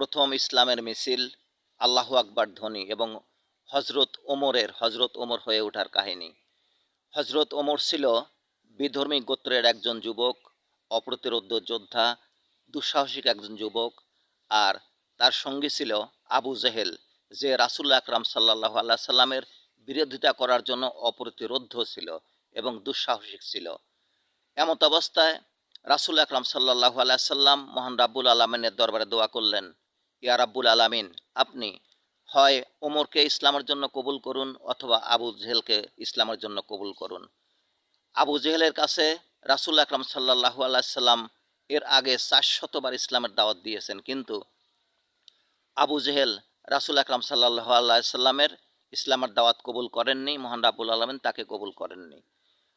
প্রথম ইসলামের মিছিল, আল্লাহু আকবার ধ্বনি এবং হজরত ওমর হয়ে ওঠার কাহিনী। হজরত ওমর ছিল বিধর্মী গোত্রের একজন যুবক, অপ্রতিরোধ্য যোদ্ধা, দুঃসাহসিক একজন যুবক। আর তার সঙ্গী ছিল আবু জেহেল, যে রাসূলুল্লাহ আকরাম সাল্লাল্লাহু আলাইহি সাল্লামের বিরোধিতা করার জন্য অপ্রতিরোধ্য ছিল এবং দুঃসাহসিক ছিল। এমত অবস্থায় রাসূল আকরাম সাল্লাল্লাহু আলাইহি সাল্লাম মহান রাব্বুল আলামিনের দরবারে দোয়া করলেন, ইয়া রাব্বুল আলামিন, আপনি হয় ওমরকে ইসলামের জন্য কবুল করুন অথবা আবু জেহেলকে ইসলামের জন্য কবুল করুন। আবু জেহেলের কাছে রাসূল আকরাম সাল্লাল্লাহু আলাইহি সাল্লাম এর আগে ৪০০ বার ইসলামের দাওয়াত দিয়েছেন, কিন্তু আবু জেহেল রাসূল আকরাম সাল্লাল্লাহু আলাইহি সাল্লামের ইসলামের দাওয়াত কবুল করেননি। মহান রাব্বুল আলামিন তাকে কবুল করেননি।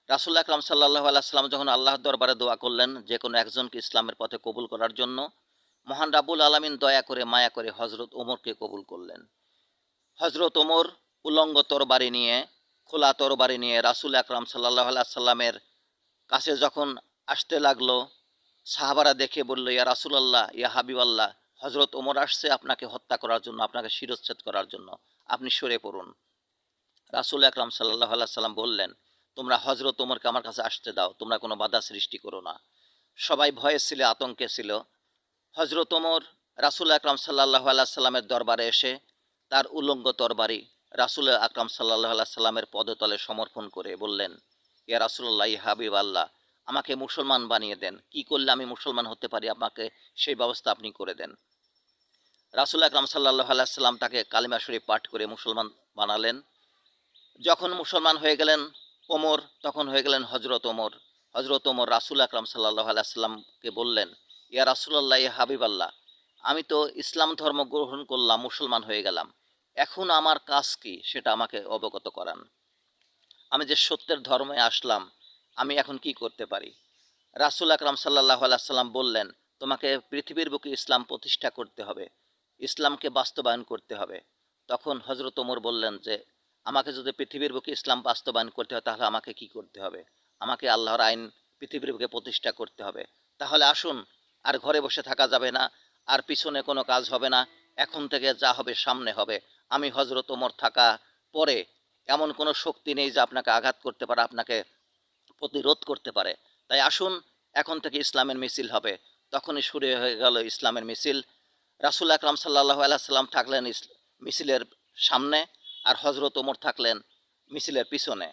রাসূল আকরাম সাল্লাল্লাহু আলাইহি সাল্লাম যখন আল্লাহর দরবারে দোয়া করলেন যে কোনো একজনকে ইসলামের পথে কবুল করার জন্য, মহান রাব্বুল আলামিন দয়া করে মায়া করে হযরত ওমরকে কবুল করলেন। হযরত ওমর উলঙ্গ তরবারি নিয়ে, খোলা তরবারি নিয়ে রাসূল আকরাম সাল্লাল্লাহু আলাইহি সাল্লামের কাছে যখন আসতে লাগলো, সাহাবারা দেখে বলল, ইয়া রাসূলুল্লাহ, ইয়া হাবিবাল্লাহ, হযরত ওমর আসছে আপনাকে হত্যা করার জন্য, আপনাকে শিরশ্ছেদ করার জন্য, আপনি সরে পড়ুন। রাসূল আকরাম সাল্লাল্লাহু আলাইহি সাল্লাম বললেন, তোমরা হযরত ওমরকে আমার কাছে আসতে দাও, তোমরা কোনো বাধা সৃষ্টি করো না। সবাই ভয়ে ছিল, আতঙ্কে ছিল। হযরত ওমর রাসূল আকরাম সাল্লাল্লাহু আলাইহি সাল্লামের দরবারে এসে তার উলঙ্গ তরবারি রাসূল আকরাম সাল্লাল্লাহু আলাইহি সাল্লামের পদতলে সমর্পণ করে বললেন, ইয়া রাসূলুল্লাহ, ইয়া হাবিবাল্লাহ, আমাকে মুসলমান বানিয়ে দেন। কি করলে আমি মুসলমান হতে পারি, আমাকে সেই ব্যবস্থা আপনি করে দেন। রাসূল আকরাম সাল্লাল্লাহু আলাইহি সাল্লাম তাকে কালিমা শরীফ পাঠ করে মুসলমান বানালেন। যখন মুসলমান হয়ে গেলেন ওমর, তখন হয়ে গেলেন হযরত ওমর। হযরত ওমর রাসূল আকরাম সাল্লাল্লাহু আলাইহি সাল্লামকে বললেন, ইয়া রাসূলুল্লাহ, ইয়া হাবিবাল্লাহ, আমি তো ইসলাম ধর্ম গ্রহণ করলাম, মুসলমান হয়ে গেলাম। এখন আমার কাজ কি সেটা আমাকে অবগত করান। আমি যে সত্যের ধর্মে আসলাম, আমি এখন কি করতে পারি? রাসূল আকরাম সাল্লাল্লাহু আলাইহি সাল্লাম বললেন, তোমাকে পৃথিবীর বুকে ইসলাম প্রতিষ্ঠা করতে হবে, ইসলামকে বাস্তবায়ন করতে হবে। তখন হযরত ওমর বললেন যে, আমাকে যদি পৃথিবীর বুকে ইসলাম বাস্তবায়ন করতে হয় তাহলে আমাকে কি করতে হবে? আমাকে আল্লাহর আইন পৃথিবীর বুকে প্রতিষ্ঠা করতে হবে। তাহলে আসুন, আর ঘরে বসে থাকা যাবে না, আর পিছনে কোনো কাজ হবে না। এখন থেকে যা হবে সামনে হবে। আমি হযরত ওমর থাকা পরে এমন কোনো শক্তি নেই যে আপনাকে আঘাত করতে পারে, আপনাকে প্রতিরোধ করতে পারে। তাই আসুন, এখন থেকে ইসলামের মিছিল হবে। তখনই শুরু হয়ে গেল ইসলামের মিছিল। রাসূল আকরাম সাল্লাল্লাহু আলাইহি সাল্লাম থাকলেন মিছিলের সামনে, আর হযরত ওমর থাকলেন মিছিলের পিছনে,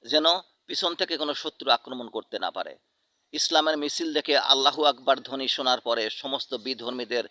যেন পিছন থেকে কোনো শত্রু আক্রমণ করতে না পারে। ইসলামের মিছিল দেখে আল্লাহু আকবার ধ্বনি শোনার পরে সমস্ত বিধর্মীদের